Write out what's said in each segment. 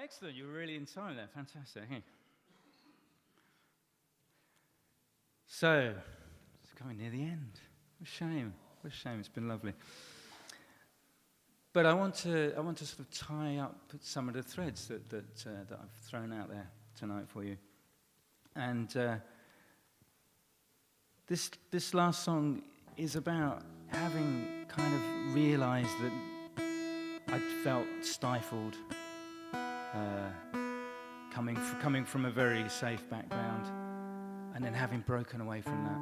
Excellent, you were really in time there, fantastic. Hey. So, it's coming near the end. What a shame, it's been lovely. But I want to sort of tie up some of the threads that I've thrown out there tonight for you. And this last song is about having kind of realized that I'd felt stifled, coming from a very safe background, and then having broken away from that,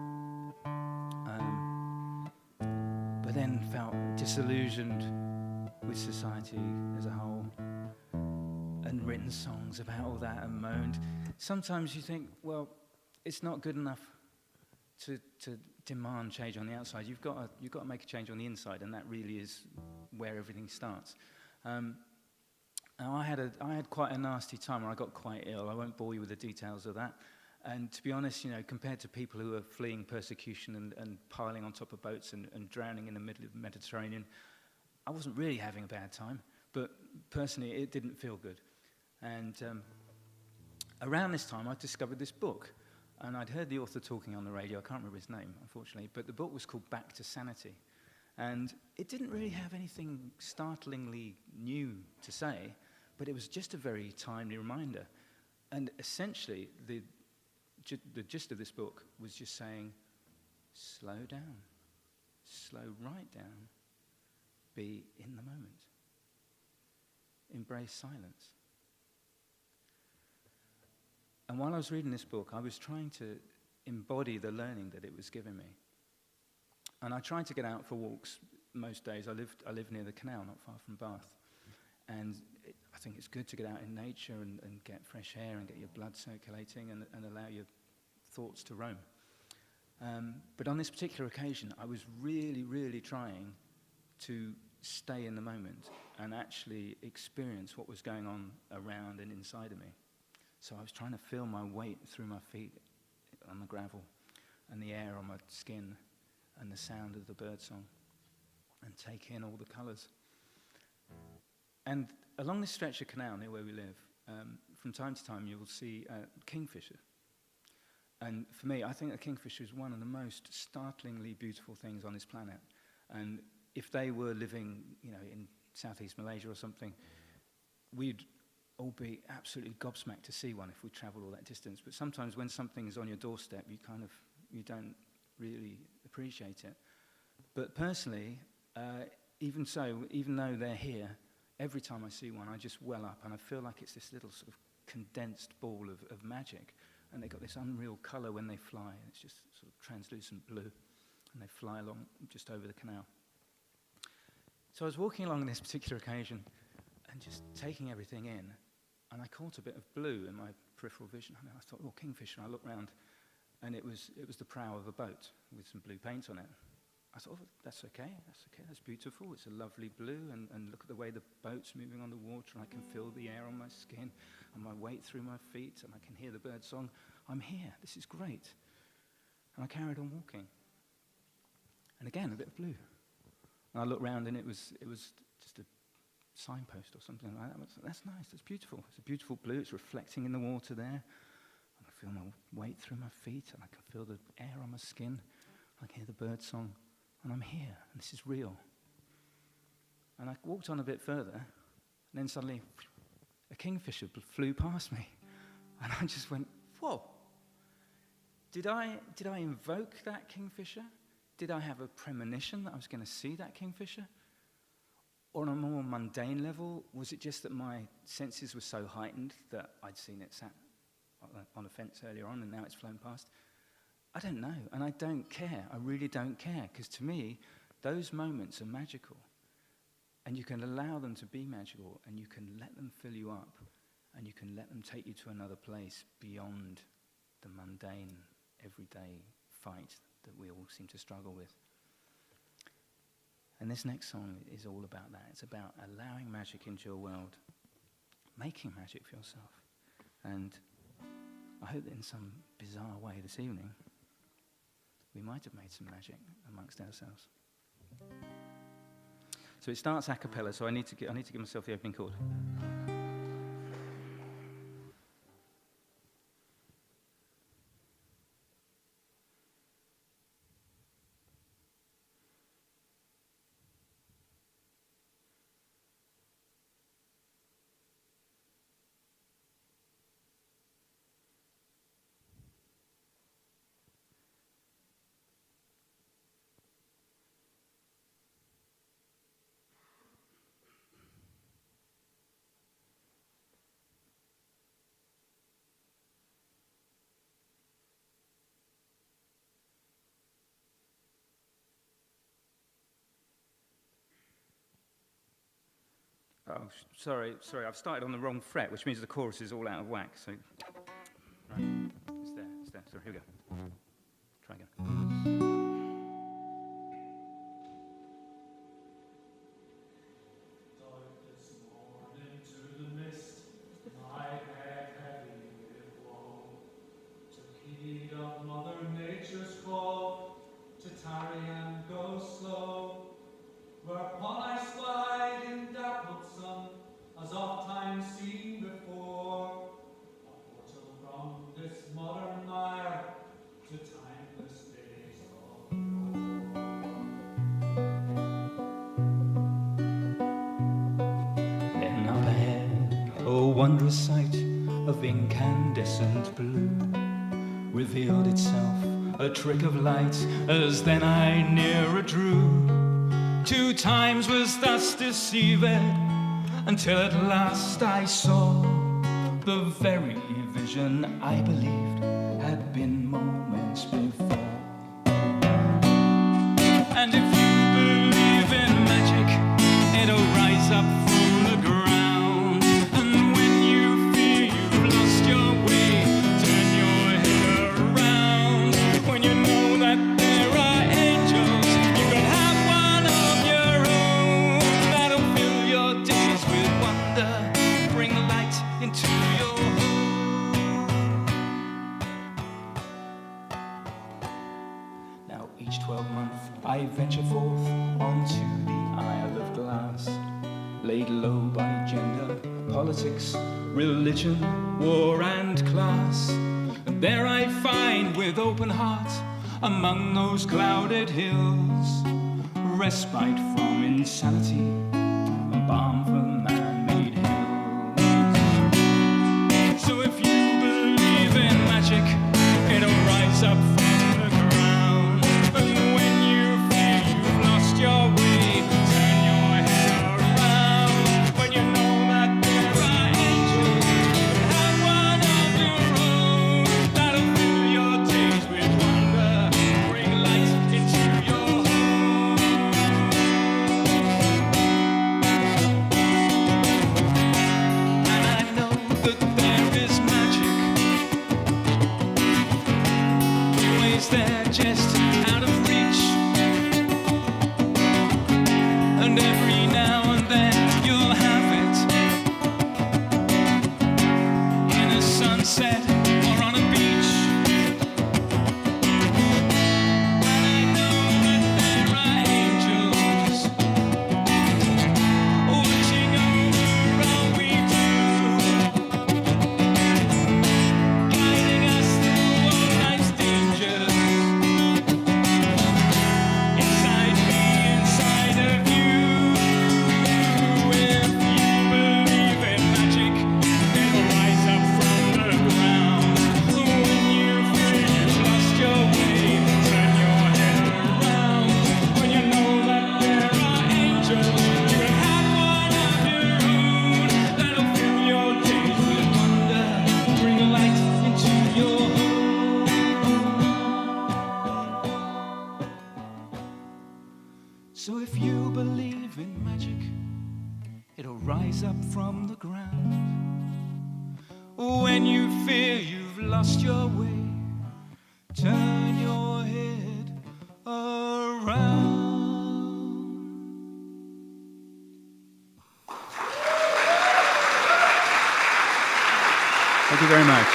but then felt disillusioned with society as a whole, and written songs about all that and moaned. Sometimes you think, well, it's not good enough to demand change on the outside. You've got to make a change on the inside, and that really is where everything starts. Now I had quite a nasty time where I got quite ill. I won't bore you with the details of that. And to be honest, compared to people who are fleeing persecution and piling on top of boats and drowning in the middle of the Mediterranean, I wasn't really having a bad time. But personally, it didn't feel good. And around this time, I discovered this book. And I'd heard the author talking on the radio. I can't remember his name, unfortunately. But the book was called Back to Sanity. And it didn't really have anything startlingly new to say, but it was just a very timely reminder. And essentially, the gist of this book was just saying, slow down, slow right down, be in the moment, embrace silence. And while I was reading this book, I was trying to embody the learning that it was giving me. And I tried to get out for walks most days. I live near the canal, not far from Bath. And I think it's good to get out in nature and get fresh air and get your blood circulating and allow your thoughts to roam. But on this particular occasion, I was really, really trying to stay in the moment and actually experience what was going on around and inside of me. So I was trying to feel my weight through my feet on the gravel and the air on my skin and the sound of the birdsong, and take in all the colours. And along this stretch of canal near where we live, from time to time you will see kingfisher. And for me, I think a kingfisher is one of the most startlingly beautiful things on this planet. And if they were living, in Southeast Malaysia or something, we'd all be absolutely gobsmacked to see one if we travelled all that distance. But sometimes when something is on your doorstep, you don't really appreciate it. But personally, even though they're here, every time I see one, I just well up, and I feel like it's this little sort of condensed ball of magic. And they've got this unreal colour when they fly, and it's just sort of translucent blue, and they fly along just over the canal. So I was walking along on this particular occasion, and just taking everything in, and I caught a bit of blue in my peripheral vision. And I thought, oh, kingfisher, and I looked round, and it was the prow of a boat with some blue paint on it. I thought, oh, that's okay, that's beautiful. It's a lovely blue, and look at the way the boat's moving on the water, and I can feel the air on my skin, and my weight through my feet, and I can hear the bird song. I'm here, this is great. And I carried on walking. And again, a bit of blue. And I looked round, and it was just a signpost or something like that. That's nice, that's beautiful. It's a beautiful blue, it's reflecting in the water there. I can feel my weight through my feet, and I can feel the air on my skin. I can hear the bird song. And I'm here, and this is real. And I walked on a bit further, and then suddenly a kingfisher flew past me. And I just went, whoa. Did I invoke that kingfisher? Did I have a premonition that I was going to see that kingfisher? Or on a more mundane level, was it just that my senses were so heightened that I'd seen it sat on a fence earlier on, and now it's flown past? I don't know, and I don't care. I really don't care, because to me, those moments are magical. And you can allow them to be magical, and you can let them fill you up, and you can let them take you to another place beyond the mundane, everyday fight that we all seem to struggle with. And this next song is all about that. It's about allowing magic into your world, making magic for yourself. And I hope that in some bizarre way this evening, we might have made some magic amongst ourselves. So it starts a cappella, so I need to give myself the opening chord. sorry, I've started on the wrong fret, which means the chorus is all out of whack. So, right, it's there. Sorry, here we go. Try again. Whereupon I spied in dappled sun, as oft times seen before, a portal from this modern mire to timeless days of yore. Then up ahead, a wondrous sight of incandescent blue revealed itself, a trick of light, as then I nearer drew. 2 times was thus deceived, until at last I saw the very vision I believed had been moments before. And if you believe in magic, it'll rise up from the ground. And when you fear you've lost your way, turn your head around. When you know that there are angels, you can have one of your own. That'll fill your days with wonder, bring light into your home. Now each 12-month I venture forth onto the Isle of Glass, laid low by gender, politics, religion, war and class. And there I find with open heart, among those clouded hills, respite from insanity and balm for man-made hills. So if you believe in magic, it'll rise up from the ground. And when you fear you've lost your way, turn your head around. When you know that there are angels, you can have one of your own. That'll fill your days with wonder, bring light into your home. And I know that there is magic, always there, just out of reach. And every now and then you'll have it in a sunset or on a beach. And I know that there are angels watching over all we do, guiding us through all life's dangers. Inside me, inside of you. If you believe in magic, it'll rise up from the ground. When you feel you've lost your way, turn your head around. When you know that there are angels, you can have one of your own. That'll fill your days with wonder, bring light into your home. So if you believe in magic, it'll rise up from the ground. When you fear you've lost your way, turn your head around. Thank you very much.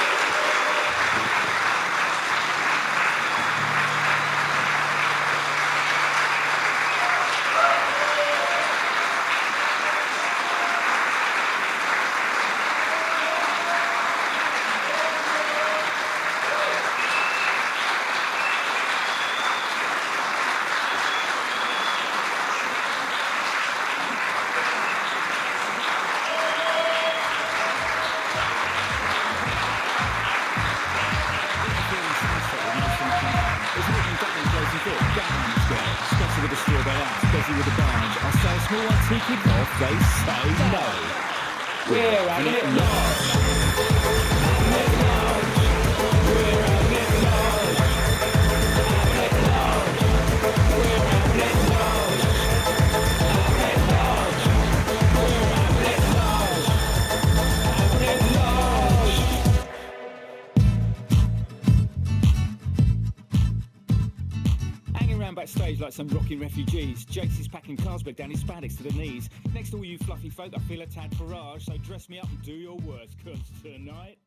Especially with the store they are, especially with the barns. I say a small one ticket off, they say no. We're having it large. Having it large. We're having it large. Having it large. We're having it large. Having it large. We're having it stage like some rocking refugees. Jake's is packing Carlsberg down his spandex to the knees. Next to all you fluffy folk, I feel a tad barrage. So dress me up and do your worst, 'cause tonight